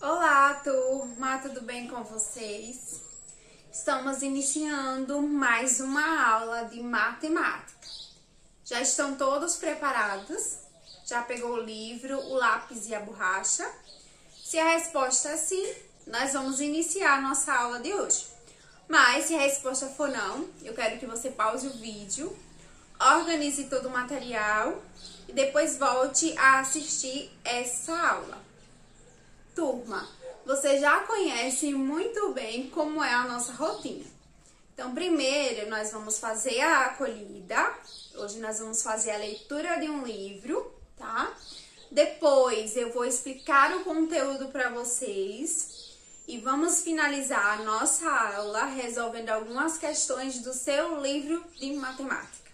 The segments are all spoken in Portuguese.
Olá, turma, tudo bem com vocês? Estamos iniciando mais uma aula de matemática. Já estão todos preparados? Já pegou o livro, o lápis e a borracha? Se a resposta é sim, nós vamos iniciar a nossa aula de hoje. Mas se a resposta for não, eu quero que você pause o vídeo, organize todo o material e depois volte a assistir essa aula. Turma, você já conhece muito bem como é a nossa rotina. Então, primeiro nós vamos fazer a acolhida. Hoje nós vamos fazer a leitura de um livro, tá? Depois eu vou explicar o conteúdo para vocês e vamos finalizar a nossa aula resolvendo algumas questões do seu livro de matemática.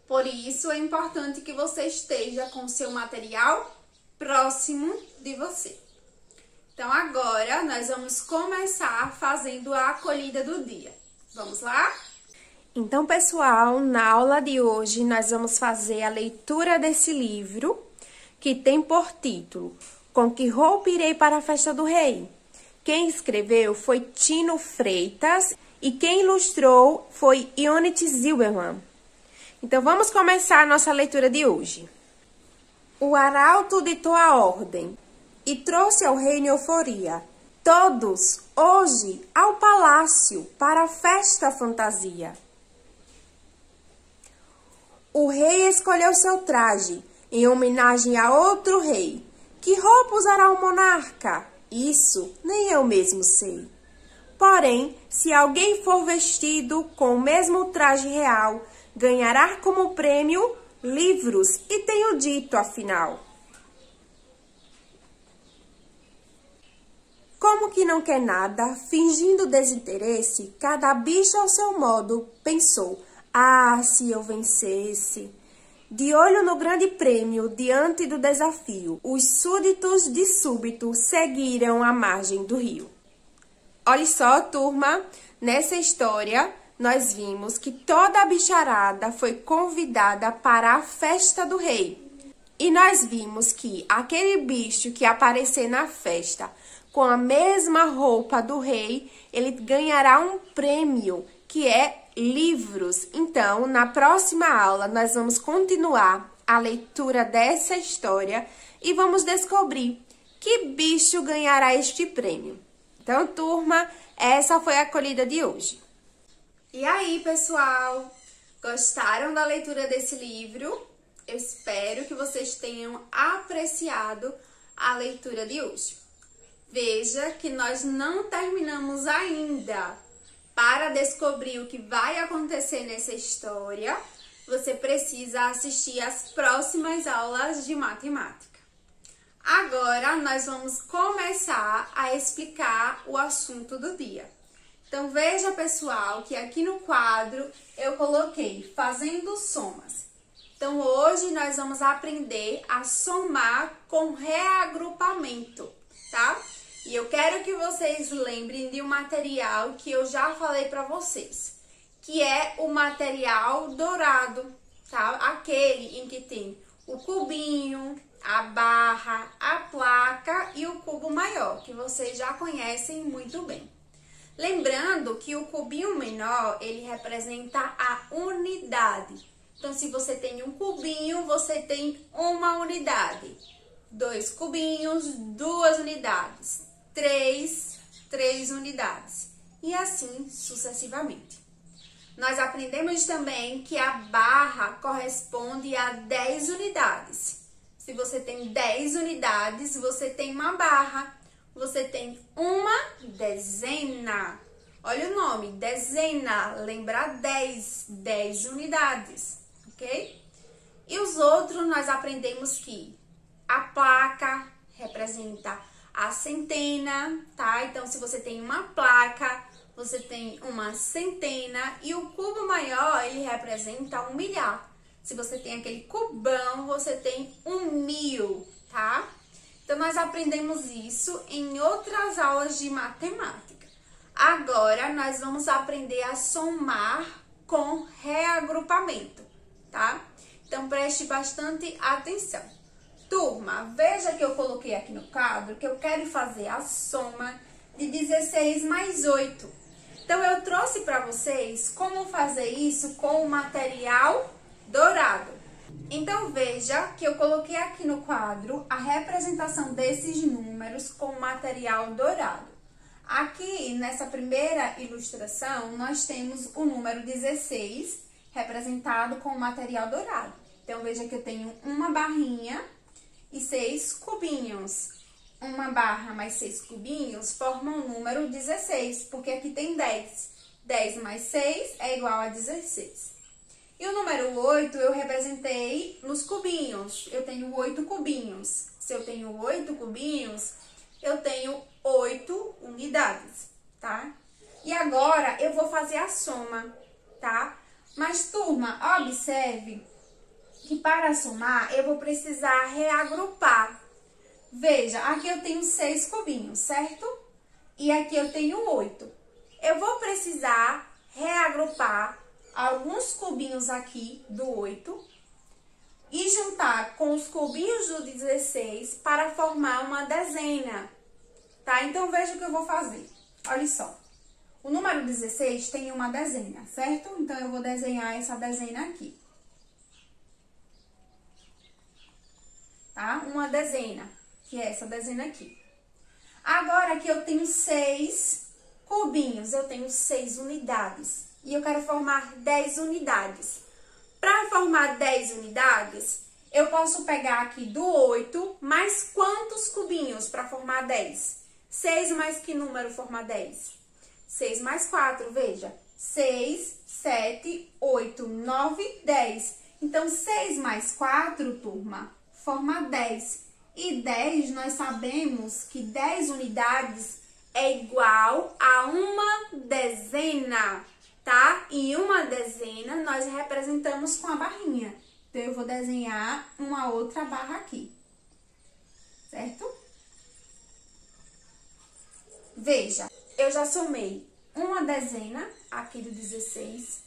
Por isso, é importante que você esteja com o seu material próximo de você. Então, agora, nós vamos começar fazendo a acolhida do dia. Vamos lá? Então, pessoal, na aula de hoje, nós vamos fazer a leitura desse livro, que tem por título Com que roupa irei para a festa do rei? Quem escreveu foi Tino Freitas e quem ilustrou foi Ionit Zilberman. Então, vamos começar a nossa leitura de hoje. O arauto ditou a ordem e trouxe ao reino euforia. Todos, hoje, ao palácio, para a festa fantasia. O rei escolheu seu traje, em homenagem a outro rei. Que roupa usará o monarca? Isso nem eu mesmo sei. Porém, se alguém for vestido com o mesmo traje real, ganhará como prêmio livros, e tenho dito, afinal. Como que não quer nada, fingindo desinteresse, cada bicho ao seu modo pensou: ah, se eu vencesse! De olho no grande prêmio, diante do desafio, os súditos de súbito seguiram a margem do rio. Olha só, turma, nessa história nós vimos que toda a bicharada foi convidada para a festa do rei. E nós vimos que aquele bicho que aparecer na festa com a mesma roupa do rei, ele ganhará um prêmio, que é livros. Então, na próxima aula, nós vamos continuar a leitura dessa história e vamos descobrir que bicho ganhará este prêmio. Então, turma, essa foi a acolhida de hoje. E aí, pessoal, gostaram da leitura desse livro? Eu espero que vocês tenham apreciado a leitura de hoje. Veja que nós não terminamos ainda. Para descobrir o que vai acontecer nessa história, você precisa assistir às próximas aulas de matemática. Agora, nós vamos começar a explicar o assunto do dia. Então, veja, pessoal, que aqui no quadro eu coloquei fazendo somas. Então, hoje nós vamos aprender a somar com reagrupamento, tá? E eu quero que vocês lembrem de um material que eu já falei para vocês, que é o material dourado, tá? Aquele em que tem o cubinho, a barra, a placa e o cubo maior, que vocês já conhecem muito bem. Lembrando que o cubinho menor, ele representa a unidade. Então, se você tem um cubinho, você tem uma unidade. 2 cubinhos, 2 unidades. 3 unidades. E assim sucessivamente. Nós aprendemos também que a barra corresponde a 10 unidades. Se você tem 10 unidades, você tem uma barra. Você tem uma dezena. Olha o nome, dezena. Lembra 10 unidades, ok? E os outros nós aprendemos que a placa representa a centena, tá? Então, se você tem uma placa, você tem uma centena. E o cubo maior, ele representa 1 milhar. Se você tem aquele cubão, você tem 1.000, tá? Então, nós aprendemos isso em outras aulas de matemática. Agora, nós vamos aprender a somar com reagrupamento, tá? Então, preste bastante atenção. Turma, veja que eu coloquei aqui no quadro que eu quero fazer a soma de 16 mais 8. Então, eu trouxe para vocês como fazer isso com o material dourado. Então, veja que eu coloquei aqui no quadro a representação desses números com o material dourado. Aqui, nessa primeira ilustração, nós temos o número 16, representado com o material dourado. Então, veja que eu tenho uma barrinha e 6 cubinhos. Uma barra mais 6 cubinhos formam o número 16, porque aqui tem 10. 10 mais 6 é igual a 16. E o número 8 eu representei nos cubinhos. Eu tenho 8 cubinhos. Se eu tenho 8 cubinhos, eu tenho 8 unidades, tá? E agora eu vou fazer a soma, tá? Mas, turma, observe que para somar eu vou precisar reagrupar. Veja, aqui eu tenho 6 cubinhos, certo? E aqui eu tenho 8. Eu vou precisar reagrupar alguns cubinhos aqui do 8 e juntar com os cubinhos do 16 para formar uma dezena, tá? Então, veja o que eu vou fazer. Olha só. O número 16 tem uma dezena, certo? Então, eu vou desenhar essa dezena aqui. Tá? Uma dezena, que é essa dezena aqui. Agora, aqui eu tenho 6 cubinhos, eu tenho 6 unidades. E eu quero formar 10 unidades. Para formar 10 unidades, eu posso pegar aqui do 8, mais quantos cubinhos para formar 10? 6 mais que número forma 10? 6 mais 4, veja. 6, 7, 8, 9, 10. Então, 6 mais 4, turma, forma 10. E 10, nós sabemos que 10 unidades é igual a uma dezena, tá? E uma dezena nós representamos com a barrinha. Então, eu vou desenhar uma outra barra aqui, certo? Veja, eu já somei uma dezena aqui do 16.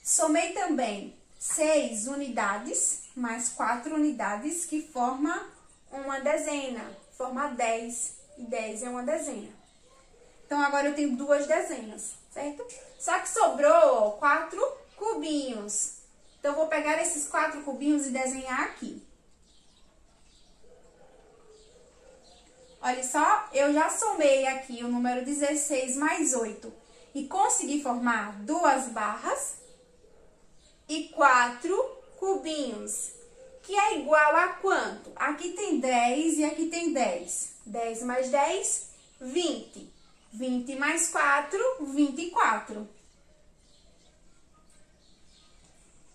Somei também 6 unidades, mais 4 unidades, que forma uma dezena. Forma 10. E 10 é uma dezena. Então, agora eu tenho 2 dezenas, certo? Só que sobrou 4 cubinhos. Então, eu vou pegar esses 4 cubinhos e desenhar aqui. Olha só, eu já somei aqui o número 16 mais 8 e consegui formar 2 barras e 4 cubinhos, que é igual a quanto? Aqui tem 10 e aqui tem 10. 10 mais 10, 20. 20 mais 4, 24.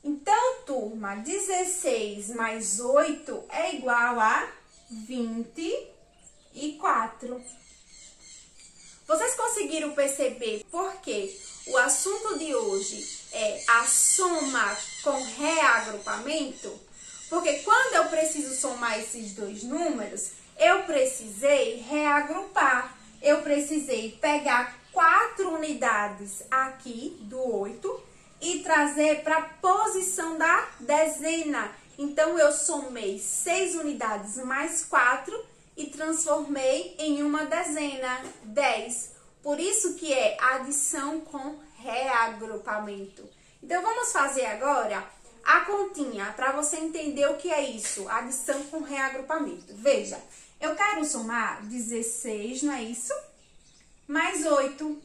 Então, turma, 16 mais 8 é igual a 24. Vocês conseguiram perceber por que o assunto de hoje é a soma com reagrupamento? Porque quando eu preciso somar esses dois números, eu precisei reagrupar. Eu precisei pegar 4 unidades aqui do 8 e trazer para a posição da dezena. Então, eu somei 6 unidades mais 4 e transformei em uma dezena, 10. Por isso que é adição com reagrupamento. Então, vamos fazer agora a continha, para você entender o que é isso, adição com reagrupamento. Veja, eu quero somar 16, não é isso? Mais 8.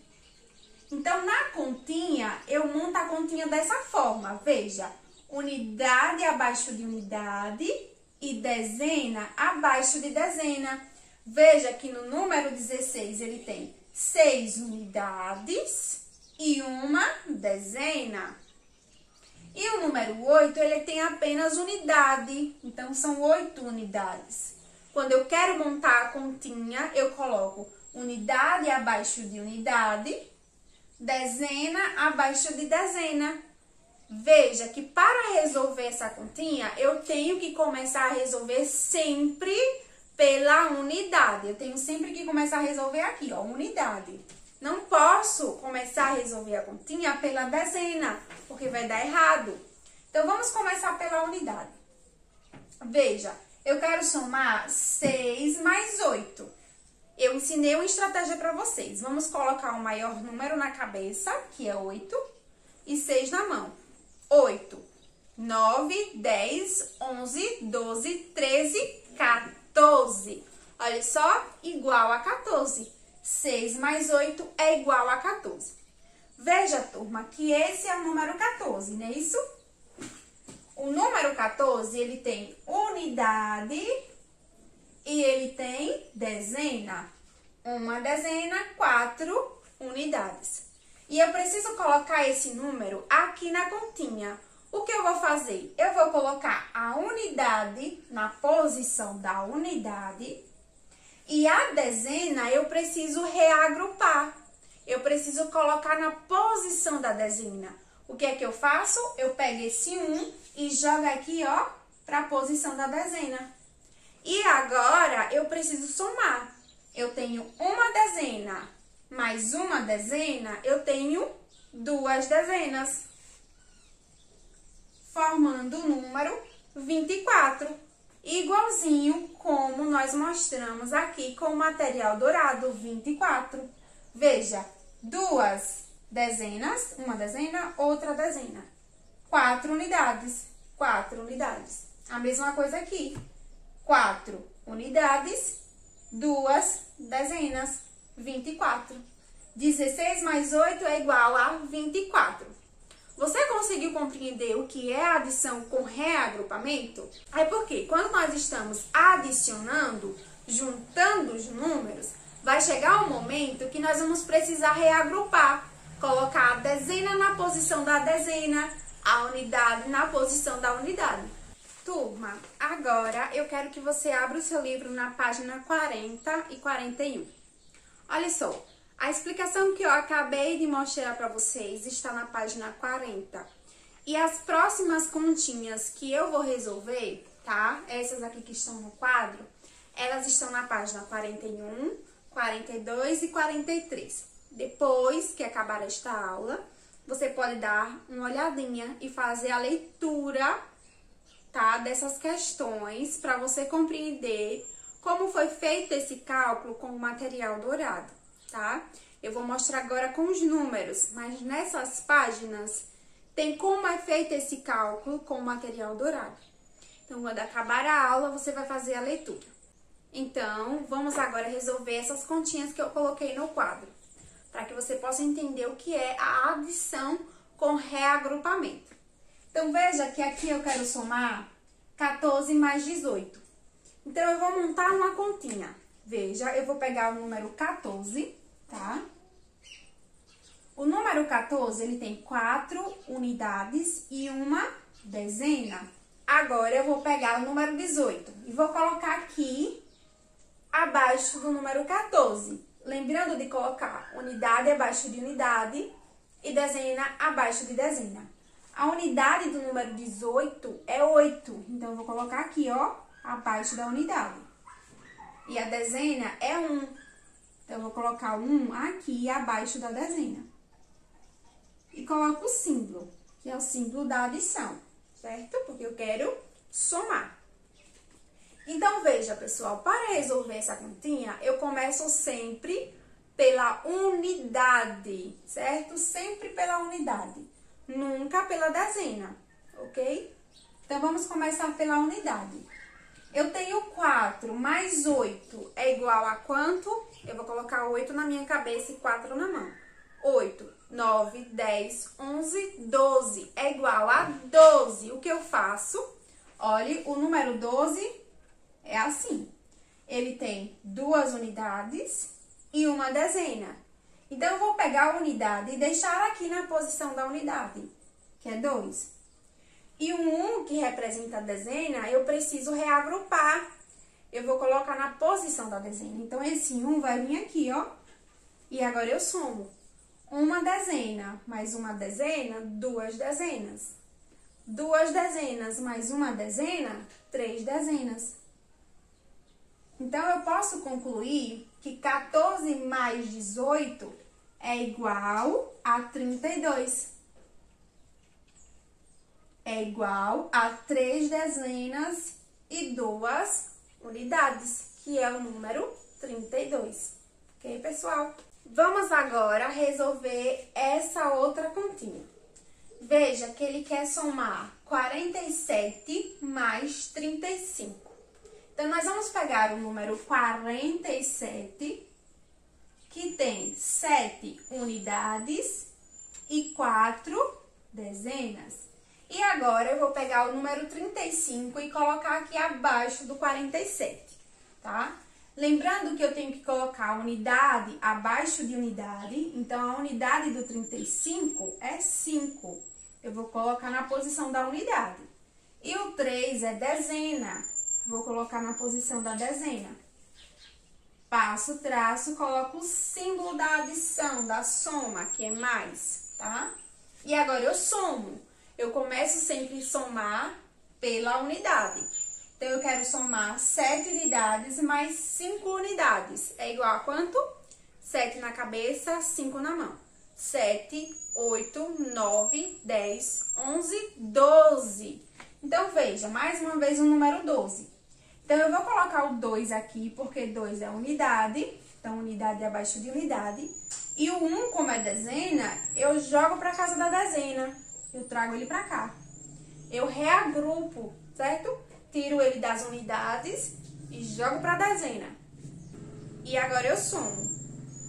Então, na continha, eu monto a continha dessa forma. Veja, unidade abaixo de unidade e dezena abaixo de dezena. Veja que no número 16, ele tem 6 unidades e uma dezena. E o número 8, ele tem apenas unidade. Então, são 8 unidades. Quando eu quero montar a continha, eu coloco unidade abaixo de unidade, dezena abaixo de dezena. Veja que para resolver essa continha, eu tenho que começar a resolver sempre pela unidade. Eu tenho sempre que começar a resolver aqui, ó, unidade. Não posso começar a resolver a continha pela dezena, porque vai dar errado. Então, vamos começar pela unidade. Veja, eu quero somar 6 mais 8. Eu ensinei uma estratégia para vocês. Vamos colocar o maior número na cabeça, que é 8, e 6 na mão. 8, 9, 10, 11, 12, 13, 14. Olha só, igual a 14. 6 mais 8 é igual a 14. Veja, turma, que esse é o número 14, não é isso? O número 14, ele tem unidade e ele tem dezena. Uma dezena, 4 unidades. E eu preciso colocar esse número aqui na continha. O que eu vou fazer? Eu vou colocar a unidade na posição da unidade e a dezena eu preciso reagrupar. Eu preciso colocar na posição da dezena. O que é que eu faço? Eu pego esse 1 e jogo aqui, ó, para a posição da dezena. E agora eu preciso somar. Eu tenho uma dezena mais uma dezena, eu tenho 2 dezenas, formando o número 24, igualzinho como nós mostramos aqui com o material dourado, 24. Veja, 2 dezenas, uma dezena, outra dezena. 4 unidades, 4 unidades. A mesma coisa aqui, 4 unidades, 2 dezenas, 24. 16 mais 8 é igual a 24. Você conseguiu compreender o que é adição com reagrupamento? É porque quando nós estamos adicionando, juntando os números, vai chegar um momento que nós vamos precisar reagrupar. Colocar a dezena na posição da dezena, a unidade na posição da unidade. Turma, agora eu quero que você abra o seu livro na página 40 e 41. Olha só, a explicação que eu acabei de mostrar para vocês está na página 40. E as próximas continhas que eu vou resolver, tá? Essas aqui que estão no quadro, elas estão na página 41, 42 e 43. Depois que acabar esta aula, você pode dar uma olhadinha e fazer a leitura, tá, dessas questões para você compreender como foi feito esse cálculo com o material dourado, tá? Eu vou mostrar agora com os números, mas nessas páginas tem como é feito esse cálculo com o material dourado. Então, quando acabar a aula, você vai fazer a leitura. Então, vamos agora resolver essas continhas que eu coloquei no quadro, para que você possa entender o que é a adição com reagrupamento. Então, veja que aqui eu quero somar 14 mais 18. Então, eu vou montar uma continha. Veja, eu vou pegar o número 14, tá? O número 14, ele tem 4 unidades e uma dezena. Agora, eu vou pegar o número 18 e vou colocar aqui abaixo do número 14. Lembrando de colocar unidade abaixo de unidade e dezena abaixo de dezena. A unidade do número 18 é 8. Então, eu vou colocar aqui, ó, abaixo da unidade. E a dezena é 1. Então, eu vou colocar o 1 aqui abaixo da dezena. E coloco o símbolo, que é o símbolo da adição, certo? Porque eu quero somar. Então, veja, pessoal, para resolver essa continha, eu começo sempre pela unidade, certo? Sempre pela unidade, nunca pela dezena, ok? Então, vamos começar pela unidade. Eu tenho 4 mais 8 é igual a quanto? Eu vou colocar 8 na minha cabeça e 4 na mão. 8, 9, 10, 11, 12 é igual a 12. O que eu faço? Olhe, o número 12 é assim. Ele tem 2 unidades e uma dezena. Então, eu vou pegar a unidade e deixar aqui na posição da unidade, que é 2. E o 1, que representa a dezena, eu preciso reagrupar. Eu vou colocar na posição da dezena. Então, esse 1 vai vir aqui, ó. E agora eu somo. Uma dezena mais uma dezena, 2 dezenas. 2 dezenas mais uma dezena, 3 dezenas. Então, eu posso concluir que 14 mais 18 é igual a 32. É igual a 3 dezenas e 2 unidades, que é o número 32. Ok, pessoal? Vamos agora resolver essa outra continha. Veja que ele quer somar 47 mais 35. Então, nós vamos pegar o número 47, que tem 7 unidades e 4 dezenas. E agora, eu vou pegar o número 35 e colocar aqui abaixo do 47, tá? Lembrando que eu tenho que colocar unidade abaixo de unidade, então a unidade do 35 é 5. Eu vou colocar na posição da unidade. E o 3 é dezena, vou colocar na posição da dezena. Passo o traço, coloco o símbolo da adição, da soma, que é mais, tá? E agora eu somo. Eu começo sempre a somar pela unidade. Então, eu quero somar 7 unidades mais 5 unidades. É igual a quanto? 7 na cabeça, 5 na mão. 7, 8, 9, 10, 11, 12. Então, veja, mais uma vez o número 12. Então, eu vou colocar o 2 aqui, porque 2 é unidade. Então, unidade é abaixo de unidade. E o 1, como é dezena, eu jogo para casa da dezena. Eu trago ele para cá. Eu reagrupo, certo? Tiro ele das unidades e jogo para a dezena. E agora eu somo.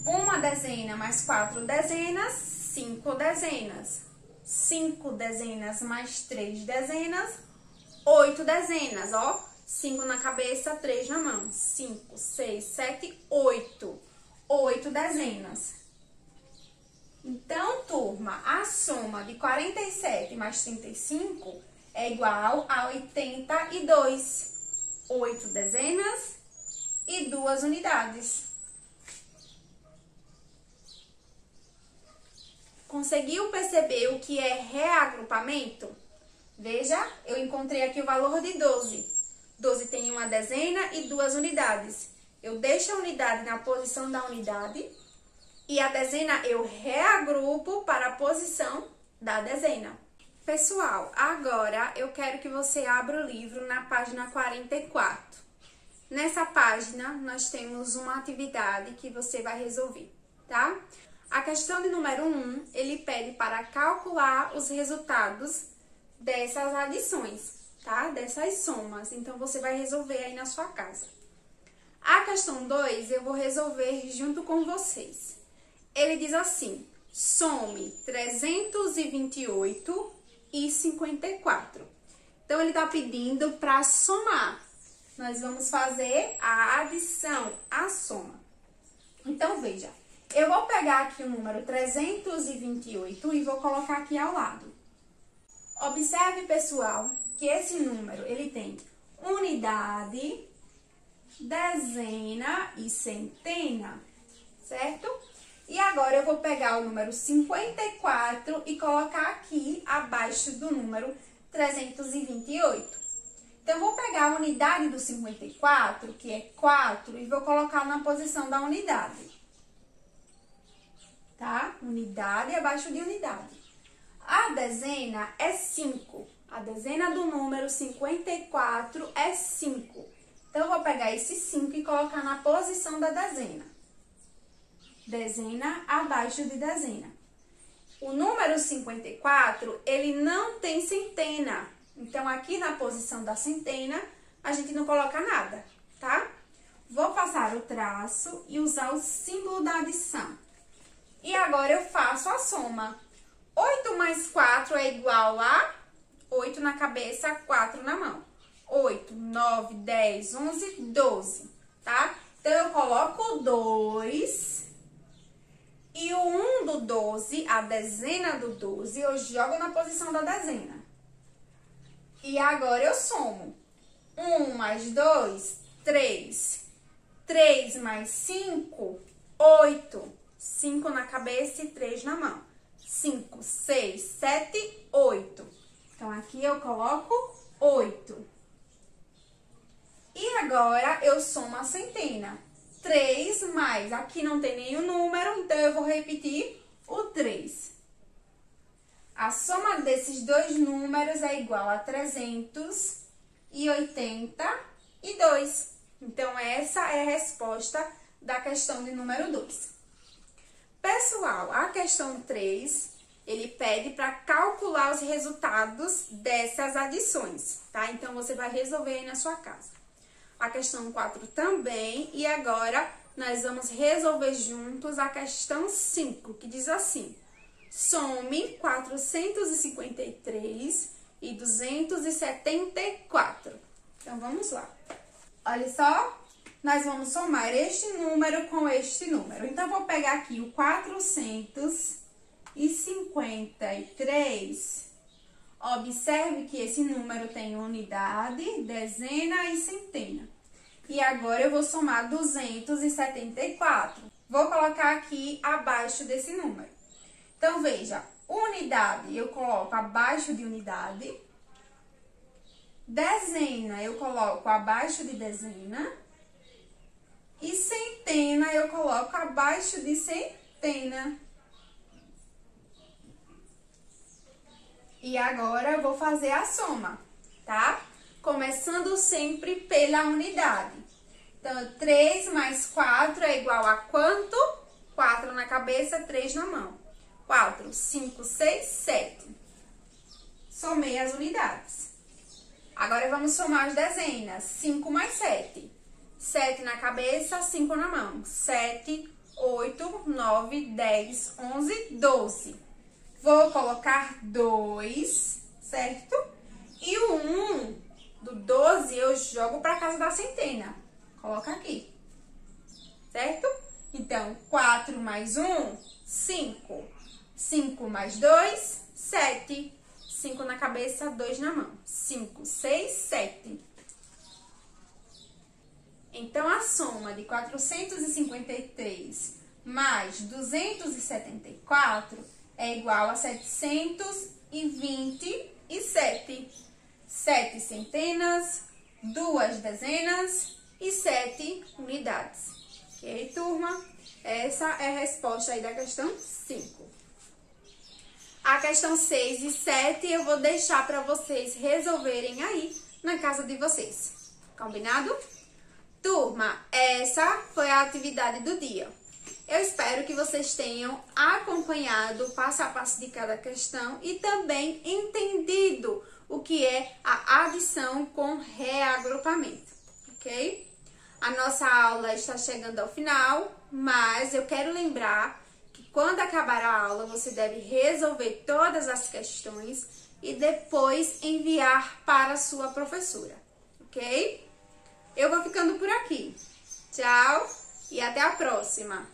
Uma dezena mais 4 dezenas, 5 dezenas. 5 dezenas mais 3 dezenas, 8 dezenas, ó. 5 na cabeça, 3 na mão. 5, 6, 7, 8. 8 dezenas. Então, turma, a soma de 47 mais 35 é igual a 82. 8 dezenas e 2 unidades. Conseguiu perceber o que é reagrupamento? Veja, eu encontrei aqui o valor de 12. 12 tem uma dezena e 2 unidades. Eu deixo a unidade na posição da unidade e a dezena eu reagrupo para a posição da dezena. Pessoal, agora eu quero que você abra o livro na página 44. Nessa página, nós temos uma atividade que você vai resolver, tá? A questão de número 1, ele pede para calcular os resultados dessas adições, tá? Dessas somas. Então, você vai resolver aí na sua casa. A questão 2, eu vou resolver junto com vocês. Ele diz assim: some 328 e 54. Então, ele está pedindo para somar. Nós vamos fazer a adição, a soma. Então, veja, eu vou pegar aqui o número 328 e vou colocar aqui ao lado. Observe, pessoal, que esse número, ele tem unidade, dezena e centena, certo? E agora, eu vou pegar o número 54 e colocar aqui abaixo do número 328. Então, eu vou pegar a unidade do 54, que é 4, e vou colocar na posição da unidade. Tá? Unidade abaixo de unidade. A dezena é 5. A dezena do número 54 é 5. Então, eu vou pegar esse 5 e colocar na posição da dezena. Dezena abaixo de dezena. O número 54, ele não tem centena. Então, aqui na posição da centena, a gente não coloca nada, tá? Vou passar o traço e usar o símbolo da adição. E agora, eu faço a soma. 8 mais 4 é igual a 8 na cabeça, 4 na mão. 8, 9, 10, 11, 12, tá? Então, eu coloco 2... E o 1 do 12, a dezena do 12, eu jogo na posição da dezena. E agora eu somo. 1 mais 2, 3. 3 mais 5, 8. 5 na cabeça e 3 na mão. 5, 6, 7, 8. Então, aqui eu coloco 8. E agora eu somo a centena. 3 mais, aqui não tem nenhum número, então eu vou repetir o 3. A soma desses dois números é igual a 382. Então, essa é a resposta da questão de número 2. Pessoal, a questão 3, ele pede para calcular os resultados dessas adições, tá? Então, você vai resolver aí na sua casa. A questão 4 também, e agora nós vamos resolver juntos a questão 5, que diz assim: some 453 e 274. Então, vamos lá. Olha só, nós vamos somar este número com este número. Então, vou pegar aqui o 453. Observe que esse número tem unidade, dezena e centena. E agora, eu vou somar 274. Vou colocar aqui abaixo desse número. Então, veja, unidade eu coloco abaixo de unidade. Dezena eu coloco abaixo de dezena. E centena eu coloco abaixo de centena. E agora, eu vou fazer a soma, tá? Começando sempre pela unidade. Então, 3 mais 4 é igual a quanto? 4 na cabeça, 3 na mão. 4, 5, 6, 7. Somei as unidades. Agora, vamos somar as dezenas. 5 mais 7. 7 na cabeça, 5 na mão. 7, 8, 9, 10, 11, 12. Vou colocar 2, certo? E o 1 do 12 eu jogo para casa da centena. Coloca aqui, certo? Então, 4 mais 1, 5. 5 mais 2, 7. 5 na cabeça, 2 na mão. 5, 6, 7. Então, a soma de 453 mais 274 é igual a 727. 7 centenas, 2 dezenas e 7 unidades. Ok, turma? Essa é a resposta aí da questão 5. A questão 6 e 7 eu vou deixar para vocês resolverem aí na casa de vocês. Combinado? Turma, essa foi a atividade do dia. Eu espero que vocês tenham acompanhado o passo a passo de cada questão e também entendido o que é a adição com reagrupamento, ok? A nossa aula está chegando ao final, mas eu quero lembrar que quando acabar a aula, você deve resolver todas as questões e depois enviar para a sua professora, ok? Eu vou ficando por aqui. Tchau e até a próxima!